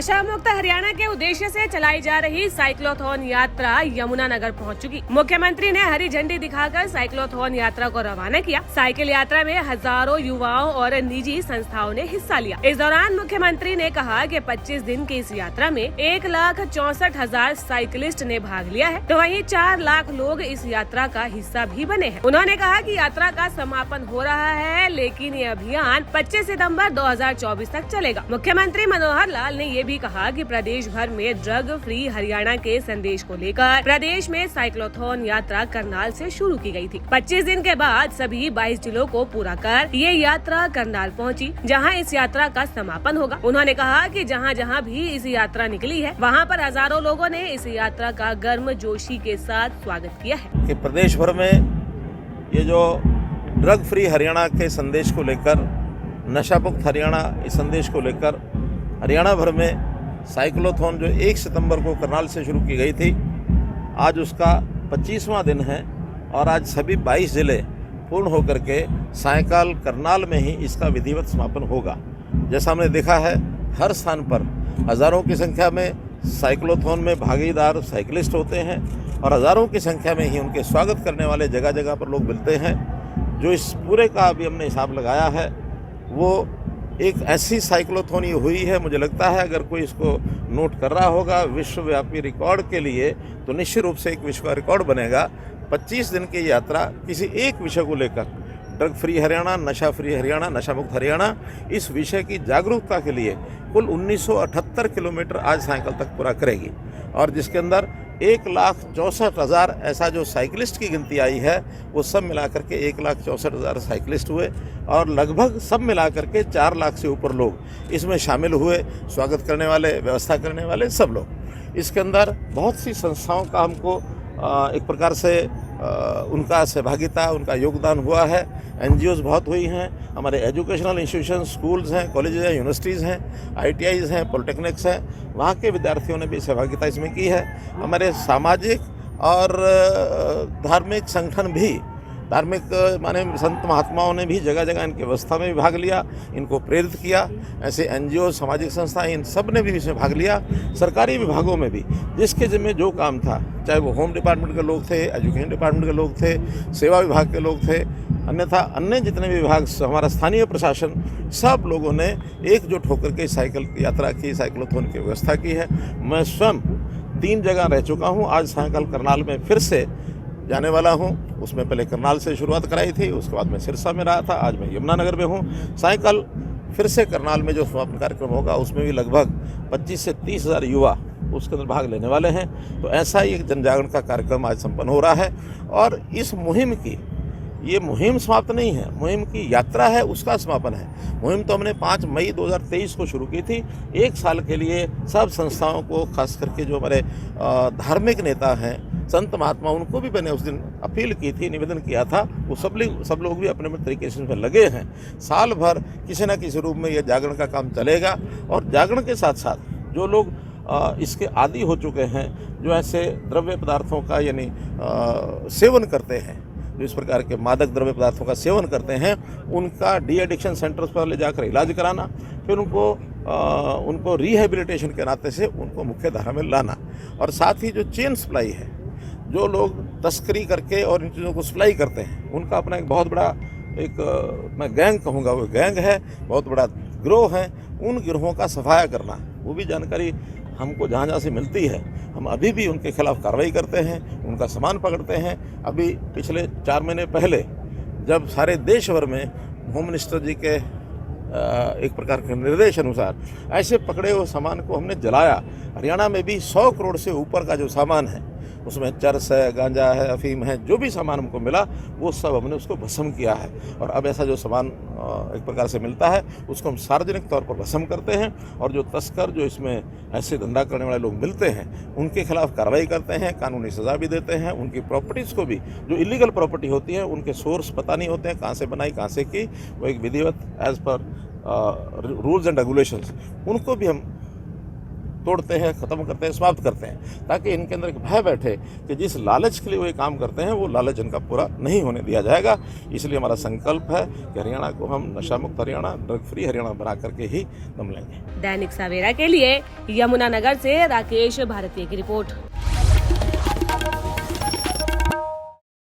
नशा मुक्त हरियाणा के उद्देश्य से चलाई जा रही साइक्लोथॉन यात्रा यमुनानगर पहुंच चुकी। मुख्यमंत्री ने हरी झंडी दिखाकर साइक्लोथॉन यात्रा को रवाना किया। साइकिल यात्रा में हजारों युवाओं और निजी संस्थाओं ने हिस्सा लिया। इस दौरान मुख्यमंत्री ने कहा कि 25 दिन की इस यात्रा में 1,64,000 साइकिलिस्ट ने भाग लिया है, तो वहीं 4 लाख लोग इस यात्रा का हिस्सा भी बने हैं। उन्होंने कहा कि यात्रा का समापन हो रहा है, लेकिन ये अभियान 25 सितंबर 2024 तक चलेगा। मुख्यमंत्री मनोहर लाल ने ये भी कहा कि प्रदेश भर में ड्रग फ्री हरियाणा के संदेश को लेकर प्रदेश में साइक्लोथॉन यात्रा करनाल से शुरू की गई थी। 25 दिन के बाद सभी 22 जिलों को पूरा कर ये यात्रा करनाल पहुंची, जहां इस यात्रा का समापन होगा। उन्होंने कहा कि जहां जहां भी इस यात्रा निकली है, वहां पर हजारों लोगों ने इस यात्रा का गर्मजोशी के साथ स्वागत किया है। कि प्रदेश भर में ये जो ड्रग फ्री हरियाणा के संदेश को लेकर, नशा मुक्त हरियाणा इस संदेश को लेकर हरियाणा भर में साइक्लोथॉन जो 1 सितंबर को करनाल से शुरू की गई थी, आज उसका 25वां दिन है और आज सभी 22 जिले पूर्ण होकर के सायकाल करनाल में ही इसका विधिवत समापन होगा। जैसा हमने देखा है, हर स्थान पर हज़ारों की संख्या में साइक्लोथॉन में भागीदार साइकिलिस्ट होते हैं और हज़ारों की संख्या में ही उनके स्वागत करने वाले जगह जगह पर लोग मिलते हैं। जो इस पूरे का अभी हमने हिसाब लगाया है, वो एक ऐसी साइक्लोथॉन ये हुई है, मुझे लगता है अगर कोई इसको नोट कर रहा होगा विश्वव्यापी रिकॉर्ड के लिए, तो निश्चित रूप से एक विश्व का रिकॉर्ड बनेगा। 25 दिन की यात्रा किसी एक विषय को लेकर, ड्रग फ्री हरियाणा, नशा फ्री हरियाणा, नशा मुक्त हरियाणा, इस विषय की जागरूकता के लिए कुल 1978 किलोमीटर आज सायंकाल तक पूरा करेगी और जिसके अंदर 1,64,000 ऐसा जो साइकिलिस्ट की गिनती आई है, वो सब मिलाकर के 1,64,000 साइकिलिस्ट हुए और लगभग सब मिलाकर के 4 लाख से ऊपर लोग इसमें शामिल हुए। स्वागत करने वाले, व्यवस्था करने वाले सब लोग। इसके अंदर बहुत सी संस्थाओं का हमको एक प्रकार से उनका सहभागिता, उनका योगदान हुआ है। NGOs बहुत हुई हैं, हमारे एजुकेशनल इंस्टीट्यूशन, स्कूल्स हैं, कॉलेजेस हैं, यूनिवर्सिटीज़ हैं, ITIs हैं, पॉलिटेक्निक्स हैं, वहाँ के विद्यार्थियों ने भी सहभागिता इसमें की है। हमारे सामाजिक और धार्मिक संगठन भी, धार्मिक माने संत महात्माओं ने भी जगह जगह इनकी व्यवस्था में भी भाग लिया, इनको प्रेरित किया। ऐसे NGO, सामाजिक संस्थाएं, इन सब ने भी इसमें भाग लिया। सरकारी विभागों में भी जिसके जिम्मे जो काम था, चाहे वो होम डिपार्टमेंट के लोग थे, एजुकेशन डिपार्टमेंट के लोग थे, सेवा विभाग के लोग थे, अन्यथा अन्य जितने भी विभाग, हमारा स्थानीय प्रशासन, सब लोगों ने एकजुट होकर के साइकिल यात्रा की, साइक्लोथॉन की व्यवस्था की है। मैं स्वयं 3 जगह रह चुका हूँ। आज सायंकाल करनाल में फिर से जाने वाला हूँ। उसमें पहले करनाल से शुरुआत कराई थी, उसके बाद मैं सिरसा में रहा था, आज मैं यमुनानगर में हूँ। सायंकाल फिर से करनाल में जो समापन कार्यक्रम होगा, उसमें भी लगभग 25 से 30 हज़ार युवा उसके अंदर भाग लेने वाले हैं। तो ऐसा ही एक जनजागरण का कार्यक्रम आज संपन्न हो रहा है और इस मुहिम की, ये मुहिम समाप्त नहीं है, मुहिम की यात्रा है, उसका समापन है। मुहिम तो हमने 5 मई 2023 को शुरू की थी। 1 साल के लिए सब संस्थाओं को, खास करके जो हमारे धार्मिक नेता हैं, संत महात्मा, उनको भी मैंने उस दिन अपील की थी, निवेदन किया था। वो सब लोग भी अपने अपने तरीके से इसमें लगे हैं। साल भर किसी न किसी रूप में ये जागरण का काम चलेगा और जागरण के साथ साथ जो लोग इसके आदी हो चुके हैं, जो ऐसे द्रव्य पदार्थों का यानी सेवन करते हैं, जो इस प्रकार के मादक द्रव्य पदार्थों का सेवन करते हैं, उनका डी एडिक्शन सेंटर्स पर ले जाकर इलाज कराना, फिर उनको रिहेबिलिटेशन के नाते से उनको मुख्य धारा में लाना, और साथ ही जो चेन सप्लाई है, जो लोग तस्करी करके और इन चीज़ों को सप्लाई करते हैं, उनका अपना एक बहुत बड़ा मैं गैंग कहूँगा, वो गैंग है, बहुत बड़ा गिरोह है। उन गिरोहों का सफाया करना, वो भी जानकारी हमको जहाँ जहाँ से मिलती है, हम अभी भी उनके खिलाफ कार्रवाई करते हैं, उनका सामान पकड़ते हैं। अभी पिछले 4 महीने पहले जब सारे देश भर में होम मिनिस्टर जी के एक प्रकार के निर्देश अनुसार ऐसे पकड़े हुए सामान को हमने जलाया। हरियाणा में भी 100 करोड़ से ऊपर का जो सामान है, उसमें चरस है, गांजा है, अफीम है, जो भी सामान हमको मिला वो सब हमने उसको भस्म किया है। और अब ऐसा जो सामान एक प्रकार से मिलता है, उसको हम सार्वजनिक तौर पर भस्म करते हैं और जो तस्कर, जो इसमें ऐसे धंधा करने वाले लोग मिलते हैं, उनके खिलाफ कार्रवाई करते हैं, कानूनी सज़ा भी देते हैं। उनकी प्रॉपर्टीज़ को भी, जो इलीगल प्रॉपर्टी होती है, उनके सोर्स पता नहीं होते हैं, कहाँ से बनाई, कहाँ से की, वो एक विधिवत as per rules and regulations, उनको भी हम तोड़ते हैं, ख़त्म करते हैं, समाप्त करते हैं, ताकि इनके अंदर एक भय बैठे कि जिस लालच के लिए वो ये काम करते हैं वो लालच इनका पूरा नहीं होने दिया जाएगा। इसलिए हमारा संकल्प है कि हरियाणा को हम नशा मुक्त हरियाणा, ड्रग फ्री हरियाणा बना करके ही दम लेंगे। दैनिक सवेरा के लिए यमुनानगर से राकेश भारती की रिपोर्ट।